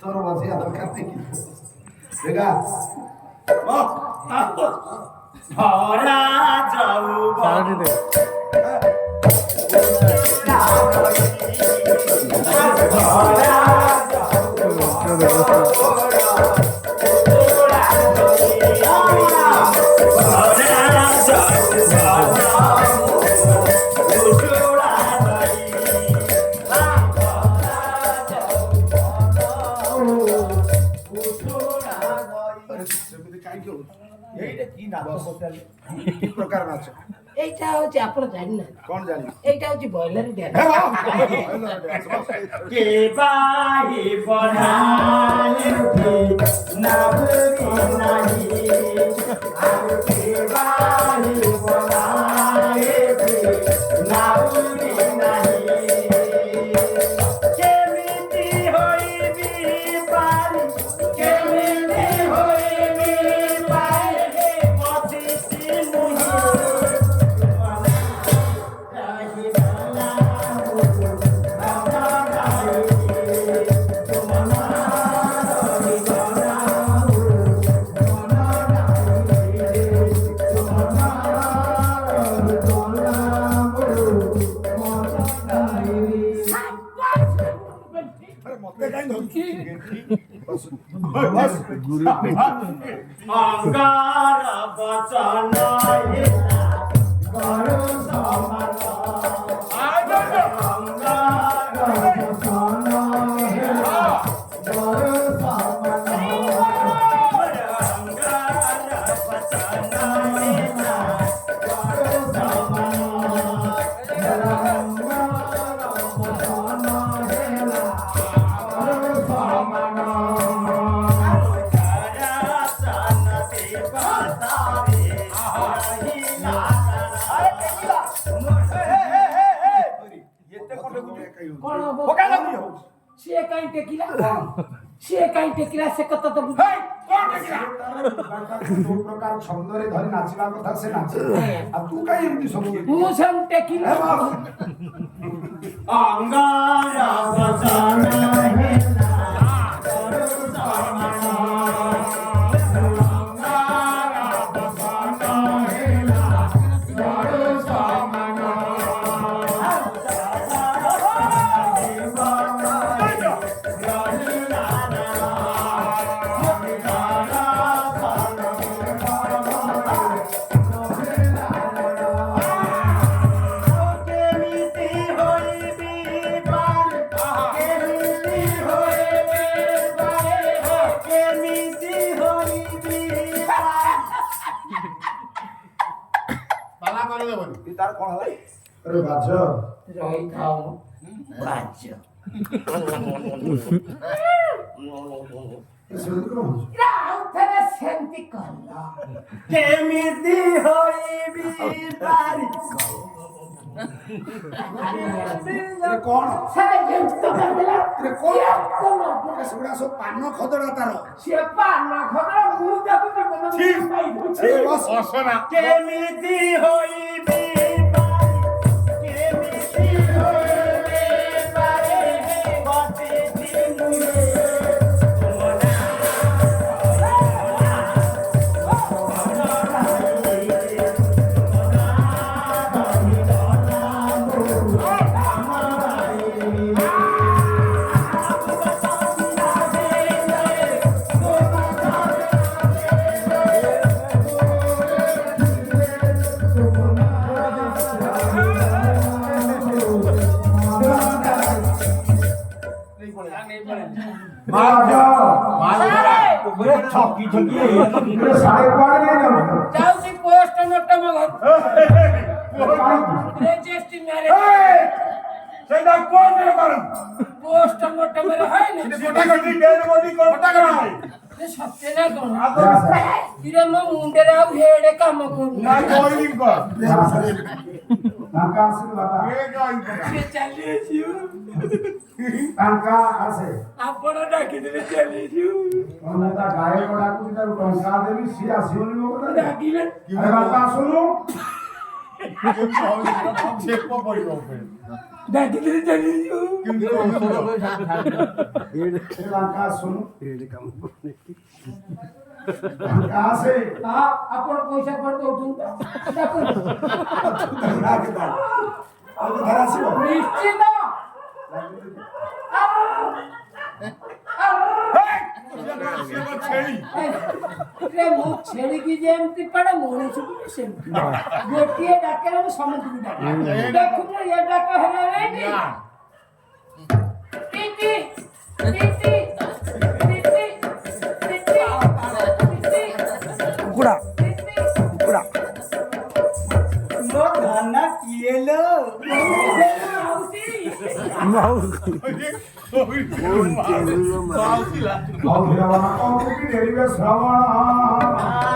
তোর বসে দরকার নেই বেগা ধরা যাও এইটা কি নাচ কি প্রকার নাচ এইটা হচ্ছে আপনারা জানি না কোন জানি এইটা হচ্ছে বয়লারি ড্যান্স কে বাহি বনালে নাবরি নাহি আর কে বাহি বনালে নাবরি নাহি কেমিতি হইবি পারি কেমিতি হইবি পারি মতিসি মুহি অঙ্গার বচন গরু সমান অঙ্গার বচন গরু সমান অঙ্গার বচন গরু সে কথা তো বুঝ প্রকার ছন্দরে ধরে নাচিবা কথা সে নাচে আর তু কাই এমনি সব ମୁଁ ସେମିତି କିଲା অঙ্গার বচন তার কোন হলাই আরে বাজ ରହିଥାଉ ବାଜ ଆଉ ଥରେ ସେମିତି କଲ କେମିତି ହୋଇବି ପାରି কোন ସାରା ଯେମିତି କରିଦେଲା ସେଗୁଡା ସବୁ ପାନ ଖଦଡା ତାର ସିଏ ପାନ ଖବର ମୁଁ ଦେଖୁଛି ଅସନା କେମିତି ହୋଇବି ପାରି କେମିତି ହୋଇବି ପାରି ବସିଛି ମୁହେ ଛକି ଛକି ସାଡେ କୁଆଡେ ନେଇ ଯାଉଛ ଯାଉଛି ପୋଷ୍ଟ ନଟ ମଗ ରେଜିଷ୍ଟ୍ରି ମ୍ୟାରେଜ ସେଇଟା କୋର୍ଟରେ କର পোস্ট মর্টমের হয় না কোটা কোটি ডেড বডি কোটা কোটি এ সত্যি না কোন আদর কিরে মো মুন্ডের আউ হেডে কাম করু না কইলিং কর টাকা আছে বাবা এ কইন কর সে চালিয়েছিও টাকা আছে আপন ডাকি দিলে চালিয়েছিও অনেকটা গায়ে গড়া কুটি তার টঙ্কা দেবি সে আসিবনি ମୋ କଥା ডাকিলে আরে বাবা শুনু কেমন হবে চেক পড়িব ডাকি দিলে চালিয়েছিও কিন্তু এ টাকা শুনু টাকা আছে আপন পয়সা পড় দউছুন দেখো রাখদা আর ধর আসিব নিশ্চিত ছেড়ি রে মো ছেড়ে কি যেমতি পড়ে মনে শুধু সেমতি গোটিয়ে ডাকেলে মো সমুদ্র ডাকে দেখো না এ ডাকা হলে রেডি টিটি টিটি টিটি টিটি কুকুড়া কুকুড়া লো ধানা কিয়েলো মাউ মাউসিলা ଆଉ ଦେବା କଣ କି ଡେରିବେ ଶ୍ରବଣ